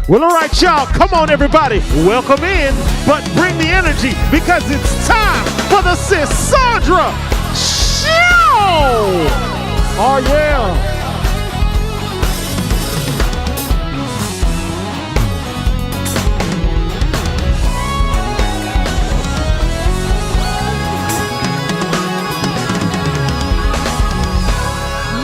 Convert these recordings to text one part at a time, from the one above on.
Well, all right, y'all. Come on, everybody. Welcome in, but bring the energy because it's time for the Sisaundra Show. Oh, yeah.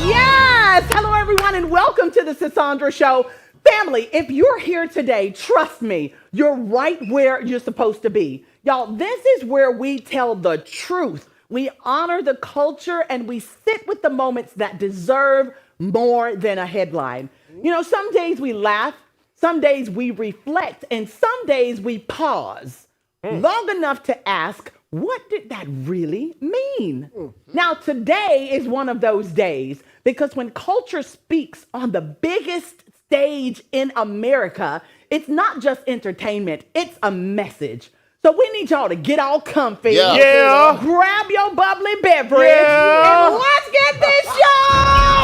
Yes. Hello, everyone, and welcome to the Sisaundra Show. Family, if you're here today, trust me, you're right where you're supposed to be. Y'all, this is where we tell the truth. We honor the culture and we sit with the moments that deserve more than a headline. You know, some days we laugh, some days we reflect, and some days we pause long enough to ask, what did that really mean? Now, today is one of those days because when culture speaks on the biggest stage in America, it's not just entertainment, it's a message. So we need y'all to get all comfy. Yeah. Grab your bubbly beverage. Yeah. And let's get this show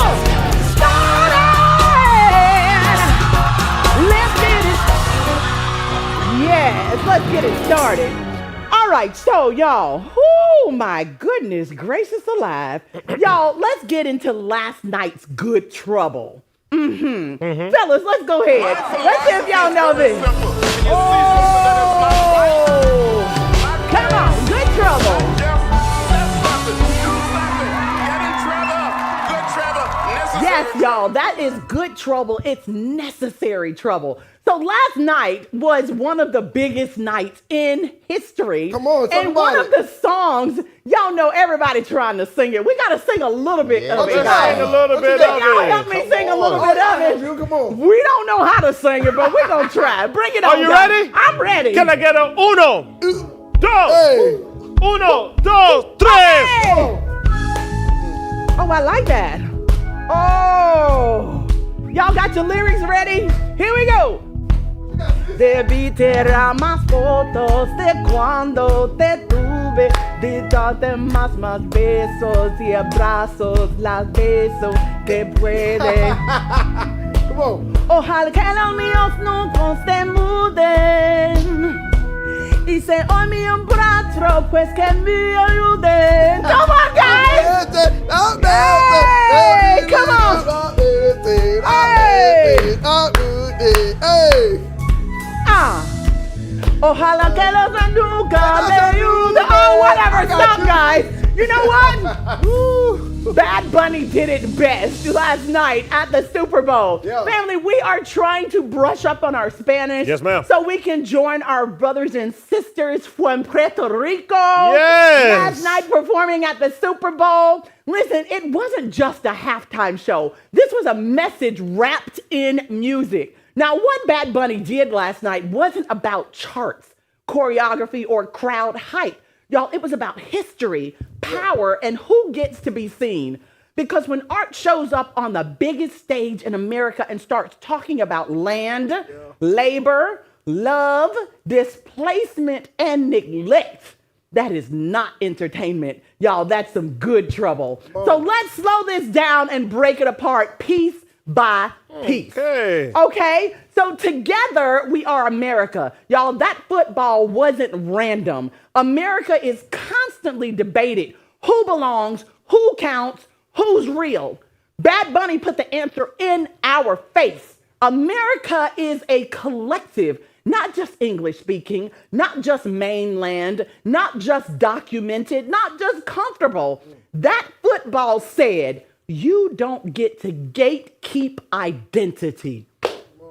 started. Let's get it. Yes, let's get it started. All right, so y'all, oh my goodness gracious alive. Y'all, let's get into last night's good trouble. Fellas, let's go ahead. Let's see if y'all know this. Oh, come on, good trouble. Yes, y'all, that is good trouble. It's necessary trouble. So last night was one of the biggest nights in history. Come on, and one of the songs, y'all know everybody trying to sing it. We got to sing a little bit of it, guys. Sing a little bit of Y'all it. help me sing a little bit of it. Come on. We don't know how to sing it, but we're going to try. Bring it on. Are you guys. ready? I'm ready. Can I get a uno, dos, Hey. uno, dos, tres? Hey! Oh, I like that. Oh. Y'all got your lyrics ready? Here we go. Debí tirar más fotos de cuando te tuve, de darte más besos y abrazos, las besos que puede. Come on. Ojalá que los míos nunca se muden y se olviden pronto, pues que me ayuden. Come on, guys! Hey, come on! Hey! Ojalá que los nunca me ayuden. Oh, whatever. Stop, guys. You know what? Woo. Bad Bunny did it best last night at the Super Bowl. Yeah. Family, we are trying to brush up on our Spanish. Yes, ma'am. So we can join our brothers and sisters from Puerto Rico. Yes. Last night performing at the Super Bowl. Listen, it wasn't just a halftime show. This was a message wrapped in music. Now, what Bad Bunny did last night wasn't about charts, choreography, or crowd hype. Y'all, it was about history, power, and who gets to be seen. Because when art shows up on the biggest stage in America and starts talking about land, labor, love, displacement, and neglect, that is not entertainment. Y'all, that's some good trouble. So let's slow this down and break it apart piece by piece. Okay? So together we are America. Y'all, that football wasn't random. America is constantly debated. Who belongs? Who counts? Who's real? Bad Bunny put the answer in our face. America is a collective, not just English speaking, not just mainland, not just documented, not just comfortable. That football said, you don't get to gatekeep identity.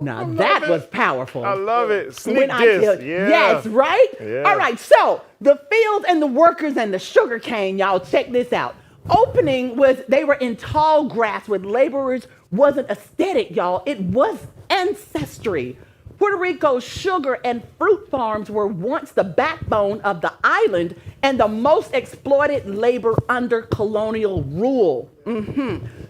Now that was powerful. I love it. Sneak When I tell- diss. Yeah. Yes, right? Yeah. All right, so the fields and the workers and the sugarcane, y'all, check this out. Opening was, they were in tall grass with laborers, wasn't aesthetic, y'all. It was ancestry. Puerto Rico's sugar and fruit farms were once the backbone of the island and the most exploited labor under colonial rule.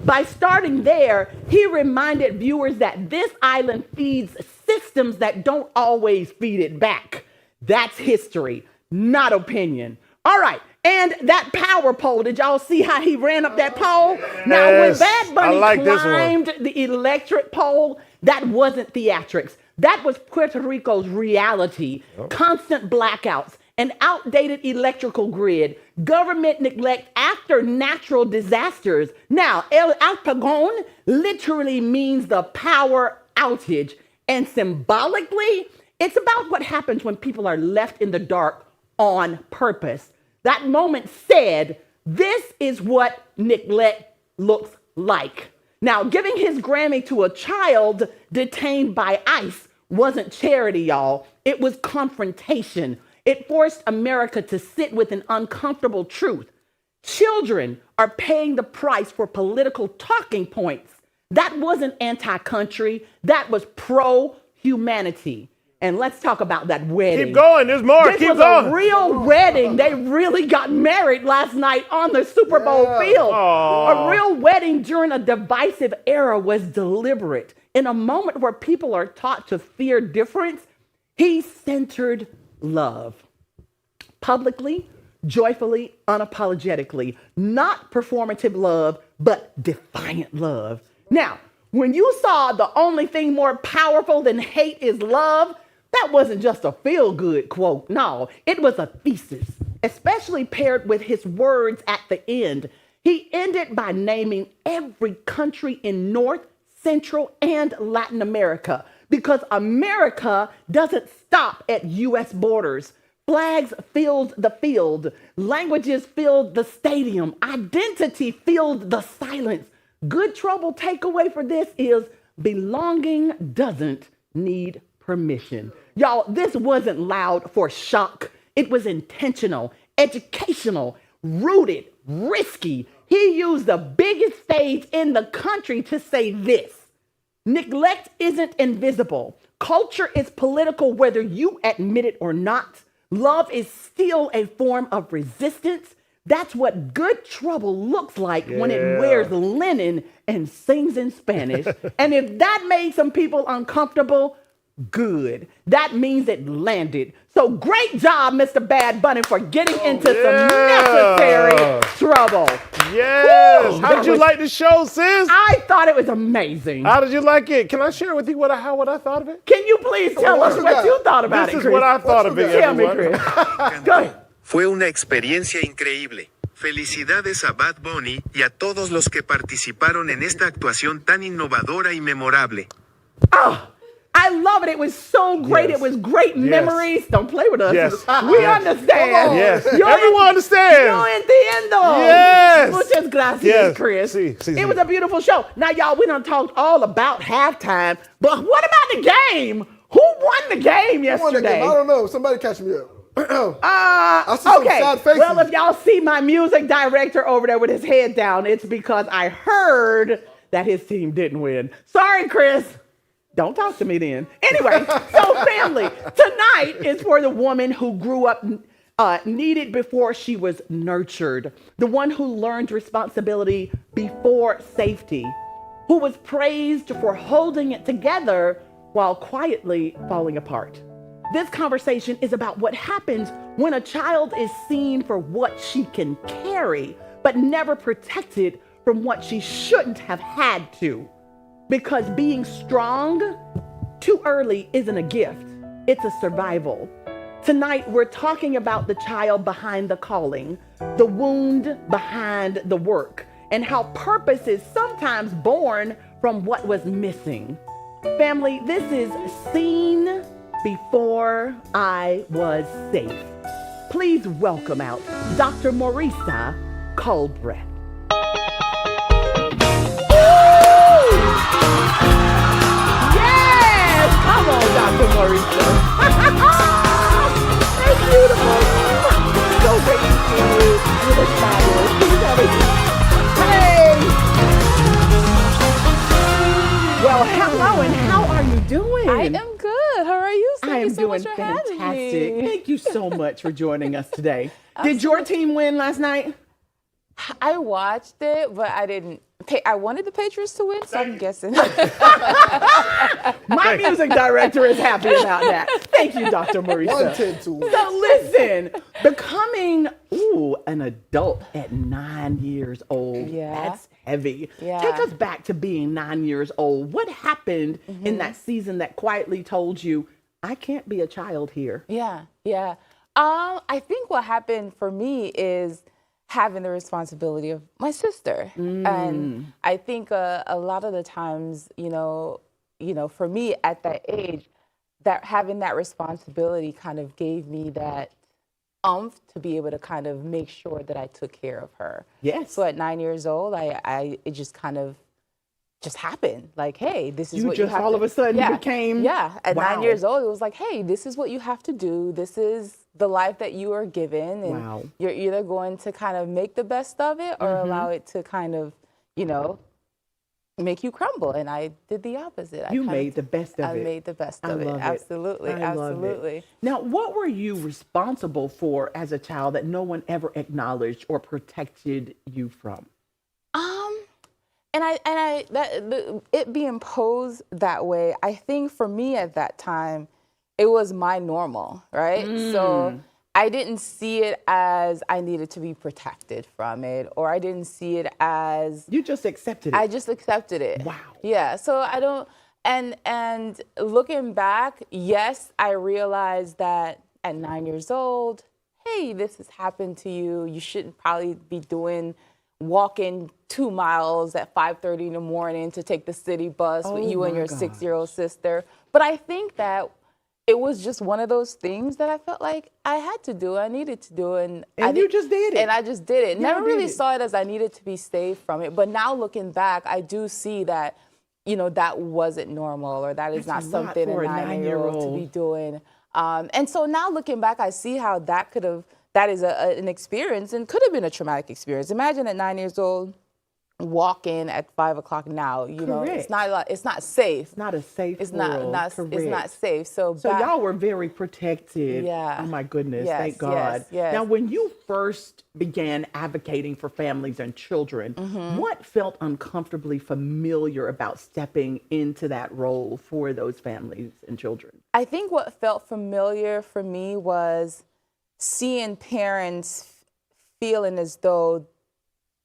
By starting there, he reminded viewers that this island feeds systems that don't always feed it back. That's history, not opinion. All right, and that power pole, did y'all see how he ran up that pole? Now, when Yes, Bad Bunny I like this one. climbed the electric pole, that wasn't theatrics. That was Puerto Rico's reality. Constant blackouts, an outdated electrical grid, government neglect after natural disasters. Now, El Apagón literally means the power outage. And symbolically, it's about what happens when people are left in the dark on purpose. That moment said, this is what neglect looks like. Now, giving his Grammy to a child detained by ICE wasn't charity, y'all. It was confrontation. It forced America to sit with an uncomfortable truth. Children are paying the price for political talking points. That wasn't anti-country. That was pro-humanity. And let's talk about that wedding. Keep going. There's more. This Keep was going. a real wedding. They really got married last night on the Super Bowl field. Aw. A real wedding during a divisive era was deliberate. In a moment where people are taught to fear difference, he centered love. Publicly, joyfully, unapologetically. Not performative love, but defiant love. Now, when you saw the only thing more powerful than hate is love, that wasn't just a feel-good quote. No, it was a thesis, especially paired with his words at the end. He ended by naming every country in North, Central, and Latin America, because America doesn't stop at U.S. borders. Flags filled the field. Languages filled the stadium. Identity filled the silence. Good trouble takeaway for this is belonging doesn't need permission. Y'all, this wasn't loud for shock. It was intentional, educational, rooted, risky. He used the biggest stage in the country to say this. Neglect isn't invisible. Culture is political whether you admit it or not. Love is still a form of resistance. That's what good trouble looks like when it wears linen and sings in Spanish. And if that made some people uncomfortable, good. That means it landed. So great job, Mr. Bad Bunny, for getting into some necessary trouble. Yes. Woo, How did that you was- like the show, sis? I thought it was amazing. How did you like it? Can I share with you what I thought of it? Can you please tell us what you thought about This it, is Chris? what I thought of it, Tell me, everyone. Chris. Go ahead. Fue una experiencia increíble. Felicidades a Bad Bunny y a todos los que participaron en esta actuación tan innovadora y memorable. Oh, I love it. It was so great. Yes. It was great Yes. memories. Don't play with us. Yes. We understand. Yes. Yo Everyone understands. Yo entiendo. Yes. Muchas gracias, Yes. Chris. Sí, sí, It sí. was a beautiful show. Now, y'all, we done talked all about halftime, but what about the game? Who won the game I won the game. yesterday? I don't know. Somebody catch me up. I see some Okay. sad faces. Well, if y'all see my music director over there with his head down, it's because I heard that his team didn't win. Sorry, Chris. Don't talk to me then. Anyway, so family, tonight is for the woman who grew up needed before she was nurtured, the one who learned responsibility before safety, who was praised for holding it together while quietly falling apart. This conversation is about what happens when a child is seen for what she can carry, but never protected from what she shouldn't have had to. Because being strong too early isn't a gift, it's a survival. Tonight, we're talking about the child behind the calling, the wound behind the work, and how purpose is sometimes born from what was missing. Family, this is Seen Before I Was Safe. Please welcome out Dr. Moresa Culbreath. Yeah! hello, and how are you doing? I am good. How are you? I am so doing much for having fantastic. me. Thank you so much for joining us today. Did your team win last night? I watched it, but I didn't. I wanted the Patriots to win, so I'm guessing. My music director is happy about that. Thank you, Dr. Moresa. 110 to win. So listen, becoming an adult at 9 years old, that's heavy. Yeah. Take us back to being 9 years old. What happened in that season that quietly told you, I can't be a child here? Yeah. I think what happened for me is having the responsibility of my sister. And I think a lot of the times, for me at that age, that having that responsibility kind of gave me that oomph to be able to kind of make sure that I took care of her. Yes. So at 9 years old, it just kind of just happened. Like, hey, this is what you have all to, of a sudden became. Yeah. At Wow. 9 years old, it was like, hey, this is what you have to do. This is the life that you are given. And Wow. you're either going to kind of make the best of it or allow it to kind of, make you crumble. And I did the opposite. You made the best of it. I made the best of it. love it. Absolutely. I love it. Absolutely. Now, what were you responsible for as a child that no one ever acknowledged or protected you from? It being posed that way, I think for me at that time, it was my normal, right? So I didn't see it as I needed to be protected from it, or I didn't see it as You just accepted it. I just accepted it. Wow. Yeah. So I don't. And looking back, yes, I realized that at 9 years old, hey, this has happened to you. You shouldn't probably be walking 2 miles at 5:30 in the morning to take the city bus with you and your 6-year-old sister. But I think that it was just one of those things that I felt like I had to do, I needed to do, and you just did it. And I just did it. You Never did really it. saw it as I needed to be saved from it. But now looking back, I do see that, that wasn't normal, or that is not a lot something for a a 9-year-old to be doing. And so now looking back, I see how that is an experience and could have been a traumatic experience. Imagine at 9 years old, walking at 5 o'clock now, Correct. it's not safe. It's not a safe It's world. not Correct. it's not safe. So y'all were very protected. Yeah. Oh my goodness. Yes, Thank God. yes. Now, when you first began advocating for families and children, what felt uncomfortably familiar about stepping into that role for those families and children? I think what felt familiar for me was seeing parents feeling as though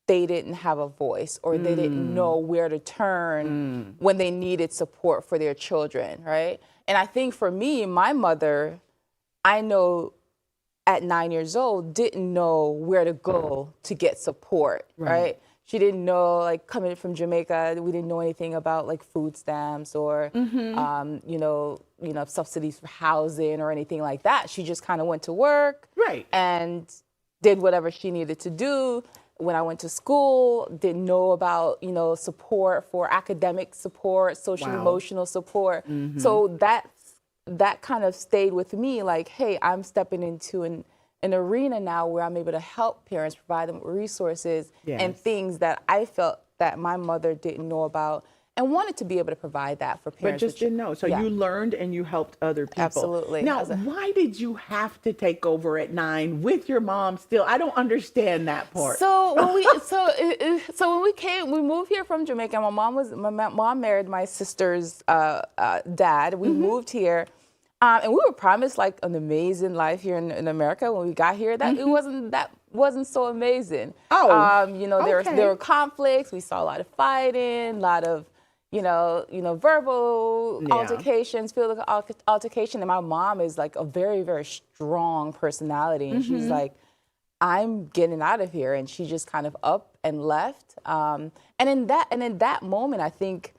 they didn't have a voice, or they didn't know where to turn when they needed support for their children, right? And I think for me, my mother, I know at 9 years old, didn't know where to go to get support, right? She didn't know, like, coming from Jamaica, we didn't know anything about like food stamps or, subsidies for housing or anything like that. She just kind of went to work and did whatever she needed to do. When I went to school, didn't know about, support for academic support, social emotional support. So that kind of stayed with me, like, hey, I'm stepping into an arena now where I'm able to help parents, provide them with resources and things that I felt that my mother didn't know about, and wanted to be able to provide that for parents. But just didn't know. So you learned and you helped other people. Absolutely. Now, why did you have to take over at 9 with your mom still? I don't understand that part. So when we moved here from Jamaica. My mom married my sister's dad. We moved here. And we were promised like an amazing life here in America when we got here. That it wasn't so amazing. There were conflicts. We saw a lot of fighting, a lot of verbal altercations, physical altercation. And my mom is like a very, very strong personality, and she's like, I'm getting out of here, and she just kind of up and left. And in that moment, I think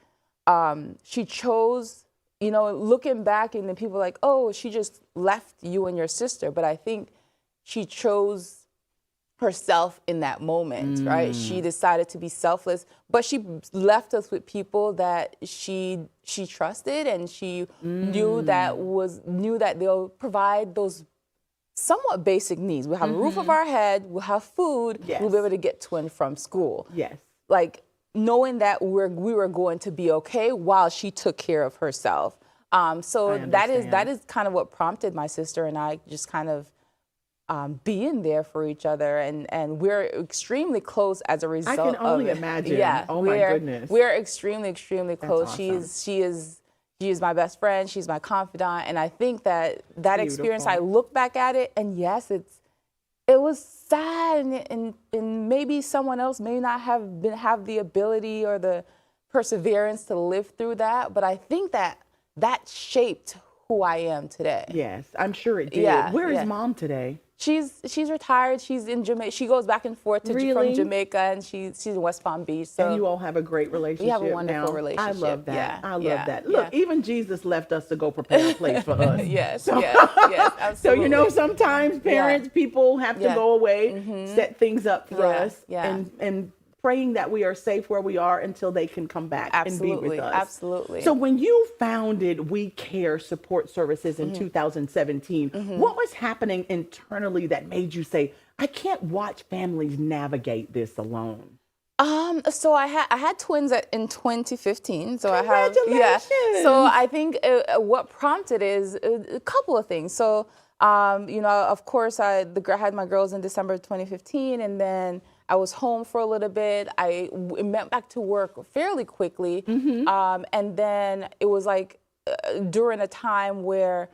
she chose. Looking back, and then people are like, oh, she just left you and your sister. But I think she chose herself in that moment, right? She decided to be selfless, but she left us with people that she trusted, and she knew that they'll provide those somewhat basic needs. We'll have a roof over our head, we'll have food, we'll be able to get to and from school. Yes. Like, knowing that we were going to be okay while she took care of herself. So that is kind of what prompted my sister and I just kind of being there for each other, and we're extremely close as a result. I can only of it. imagine. Yeah, oh my goodness. We're extremely close. Awesome. She is my best friend. She's my confidant, and I think that experience. I look back at it, and yes, it was sad, and maybe someone else may not have the ability or the perseverance to live through that, but I think that shaped who I am today. Yes, I'm sure it did. Yeah, Where is Mom today? She's retired. She's in Jamaica. She goes back and forth from Jamaica, and she's in West Palm Beach. So and you all have a great relationship. We have a wonderful relationship. I love that. Yeah, I love that. Look, even Jesus left us to go prepare a place for us. Yes, so, yes, absolutely. So sometimes parents, people have to go away, set things up for us, and praying that we are safe where we are until they can come back and be with us. Absolutely. So when you founded We Care Support Services in 2017, what was happening internally that made you say, I can't watch families navigate this alone? So I had twins in 2015. So Congratulations. So I think what prompted is a couple of things. So of course I had my girls in December 2015, and then I was home for a little bit. I went back to work fairly quickly. And then it was like during a time where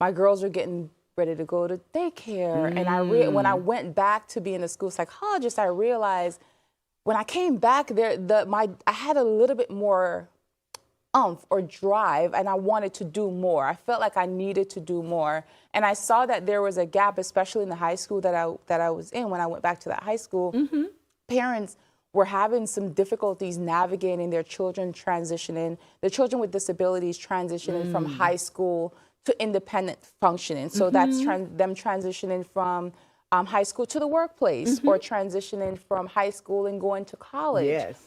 my girls were getting ready to go to daycare. And when I went back to being a school psychologist, I realized when I came back I had a little bit more oomph or drive, and I wanted to do more. I felt like I needed to do more. And I saw that there was a gap, especially in the high school that I was in. When I went back to that high school, parents were having some difficulties navigating their children with disabilities transitioning from high school to independent functioning. So that's them transitioning from high school to the workplace, or transitioning from high school and going to college. Yes.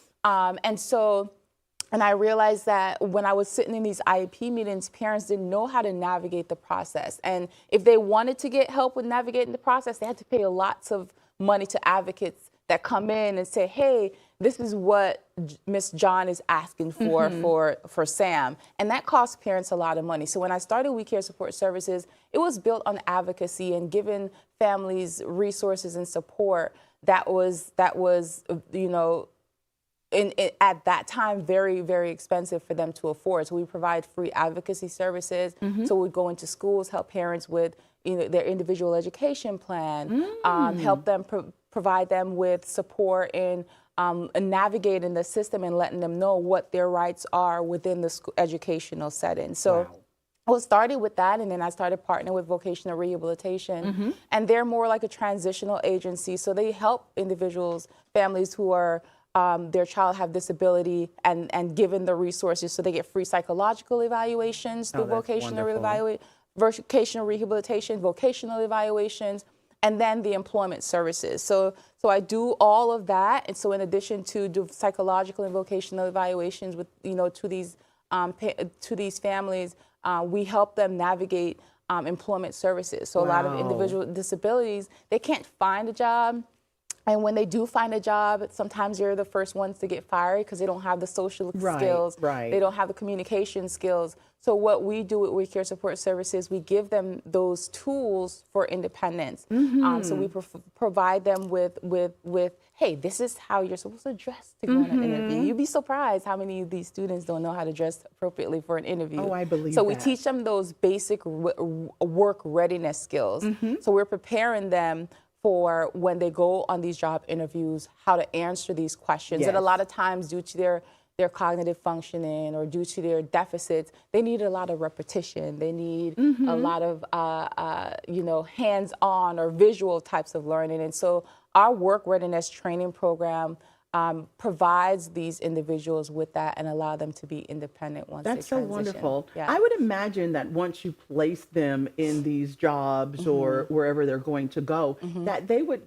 And I realized that when I was sitting in these IEP meetings, parents didn't know how to navigate the process. And if they wanted to get help with navigating the process, they had to pay lots of money to advocates that come in and say, hey, this is what Miss John is asking for Sam. And that costs parents a lot of money. So when I started We Care Support Services, it was built on advocacy and giving families resources and support that was at that time, very, very expensive for them to afford. So we provide free advocacy services. So we'd go into schools, help parents with their individual education plan, help them provide them with support in navigating the system and letting them know what their rights are within the educational setting. So I started with that, and then I started partnering with vocational rehabilitation. And they're more like a transitional agency. So they help individuals, families who are their child have disability, and given the resources, so they get free psychological evaluations through vocational rehabilitation, vocational evaluations, and then the employment services. So I do all of that, and so in addition to do psychological and vocational evaluations with to these families, we help them navigate employment services. So a lot of individual disabilities, they can't find a job. And when they do find a job, sometimes they're the first ones to get fired because they don't have the social skills. They don't have the communication skills. So what we do with We Care Support Services, we give them those tools for independence. So we provide them with, hey, this is how you're supposed to dress to go on an interview. You'd be surprised how many of these students don't know how to dress appropriately for an interview. Oh, I believe So that. we teach them those basic work readiness skills. So we're preparing them for when they go on these job interviews, how to answer these questions. And a lot of times, due to their cognitive functioning or due to their deficits, they need a lot of repetition. They need a lot of hands-on or visual types of learning. And so our work readiness training program provides these individuals with that and allow them to be independent once they transition. That's so wonderful. Yeah. I would imagine that once you place them in these jobs or wherever they're going to go, that they would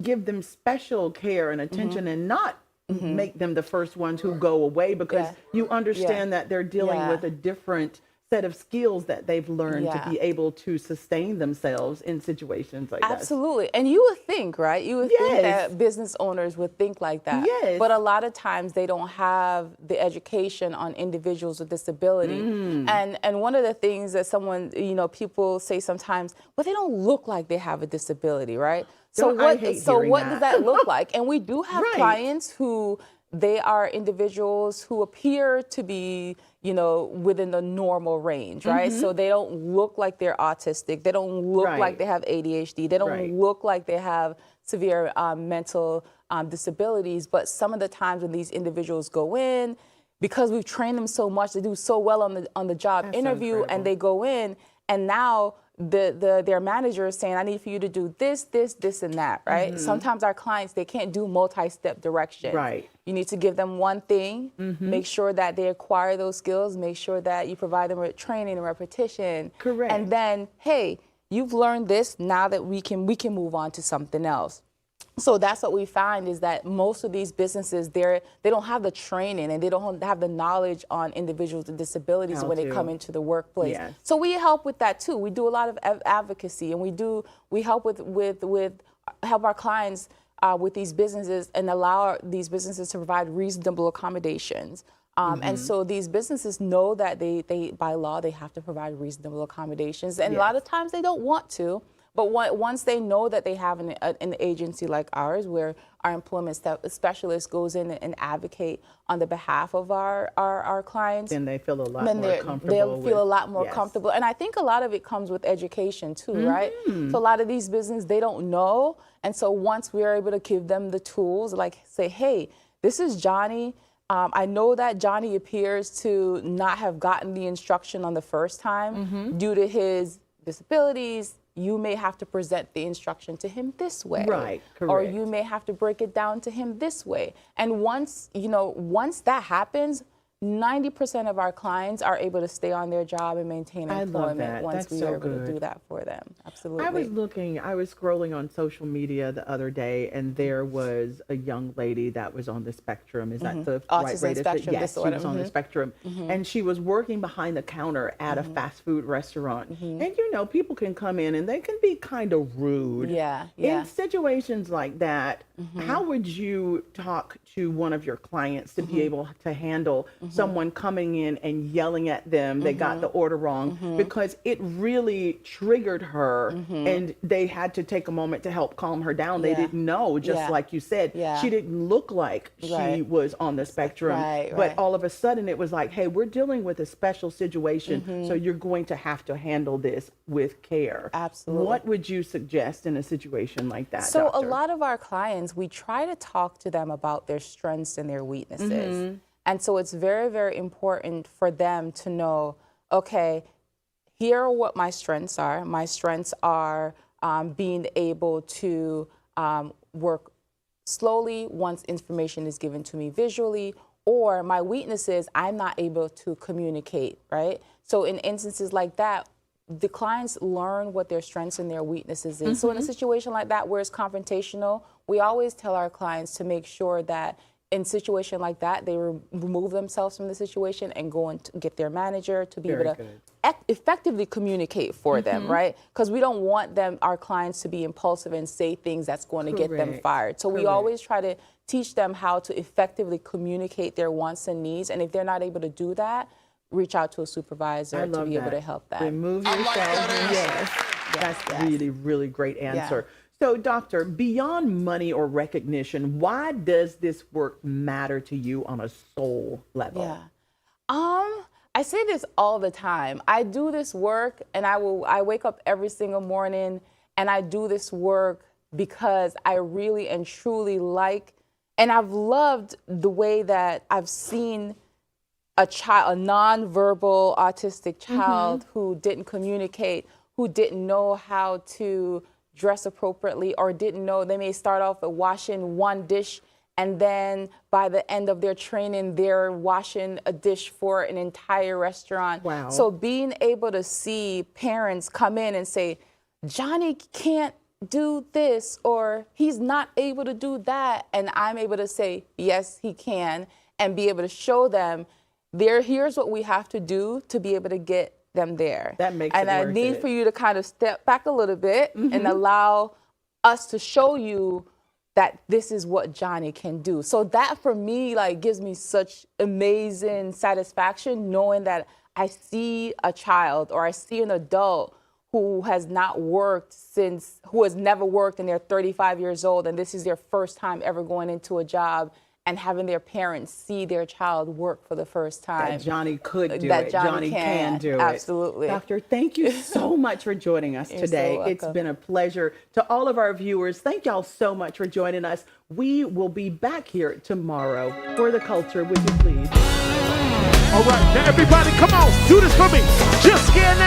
give them special care and attention and not make them the first ones who go away, because you understand that they're dealing with a different set of skills that they've learned to be able to sustain themselves in situations like that. Absolutely. And you would think, right? You would think that business owners would think like that. Yes. But a lot of times they don't have the education on individuals with disability. And one of the things that people say sometimes, well, they don't look like they have a disability, right? So what does that look like? And we do have clients who they are individuals who appear to be, within the normal range, right? So they don't look like they're autistic. They don't look like they have ADHD. They don't look like they have severe mental disabilities. But some of the times when these individuals go in, because we've trained them so much, they do so well on the job interview, and they go in, and now their manager is saying, I need for you to do this, this, this, and that, right? Sometimes our clients, they can't do multi-step direction. Right. You need to give them one thing, make sure that they acquire those skills, make sure that you provide them with training and repetition. Correct. And then, hey, you've learned this, now that we can move on to something else. So that's what we find is that most of these businesses, they don't have the training and they don't have the knowledge on individuals with disabilities when they come into the workplace. Yes. So we help with that too. We do a lot of advocacy, and we help help our clients with these businesses and allow these businesses to provide reasonable accommodations. And so these businesses know that they by law they have to provide reasonable accommodations, and a lot of times they don't want to. But once they know that they have an agency like ours, where our employment specialist goes in and advocate on the behalf of our clients, then they feel a lot more comfortable. They'll feel a lot more comfortable. And I think a lot of it comes with education too, right? So a lot of these businesses, they don't know. And so once we're able to give them the tools, like say, hey, this is Johnny. I know that Johnny appears to not have gotten the instruction on the first time due to his disabilities. You may have to present the instruction to him this way. Right, correct. Or you may have to break it down to him this way. And once that happens, 90% of our clients are able to stay on their job and maintain employment once we are able to do that for them. Absolutely. I was scrolling on social media the other day, and there was a young lady that was on the spectrum. Is that the right way to say? Yes, she was on the spectrum. And she was working behind the counter at a fast food restaurant. And people can come in and they can be kind of rude. Yeah. In situations like that, how would you talk to one of your clients to be able to handle someone coming in and yelling at them, they got the order wrong, because it really triggered her, and they had to take a moment to help calm her down. They didn't know, just like you said, she didn't look like she was on the spectrum, but all of a sudden it was like, hey, we're dealing with a special situation, so you're going to have to handle this with care. Absolutely. What would you suggest in a situation like that, So doctor? a lot of our clients, we try to talk to them about their strengths and their weaknesses. And so it's very, very important for them to know, okay, here are what my strengths are. My strengths are being able to work slowly once information is given to me visually, or my weaknesses, I'm not able to communicate, right? So in instances like that, the clients learn what their strengths and their weaknesses is. So in a situation like that where it's confrontational, we always tell our clients to make sure that in a situation like that, they remove themselves from the situation and go and get their manager to be able to effectively communicate for them, right? Because we don't want our clients to be impulsive and say things that's going to get them fired. So we always try to teach them how to effectively communicate their wants and needs. And if they're not able to do that, reach out to a supervisor to be able to help them. Remove yourself. Yes. That's really, really great answer. So, doctor, beyond money or recognition, why does this work matter to you on a soul level? I say this all the time. I do this work, and I wake up every single morning, and I do this work because I really and truly like, and I've loved the way that I've seen a nonverbal autistic child who didn't communicate, who didn't know how to dress appropriately, or didn't know. They may start off at washing one dish, and then by the end of their training, they're washing a dish for an entire restaurant. Wow. So being able to see parents come in and say, Johnny can't do this, or he's not able to do that, and I'm able to say, yes, he can, and be able to show them, here's what we have to do to be able to get them there. That makes and it I worth need it. for you to kind of step back a little bit and allow us to show you that this is what Johnny can do. So that for me, like, gives me such amazing satisfaction knowing that I see a child or I see an adult who has not worked who has never worked, and they're 35 years old, and this is their first time ever going into a job and having their parents see their child work for the first time. That Johnny could do that it. Johnny can do it. Absolutely. Doctor, thank you so much for joining us today. so It's welcome. been a pleasure. To all of our viewers, thank y'all so much for joining us. We will be back here tomorrow for the culture. Would you please? All right, now everybody, come on, do this for me. Just scan that.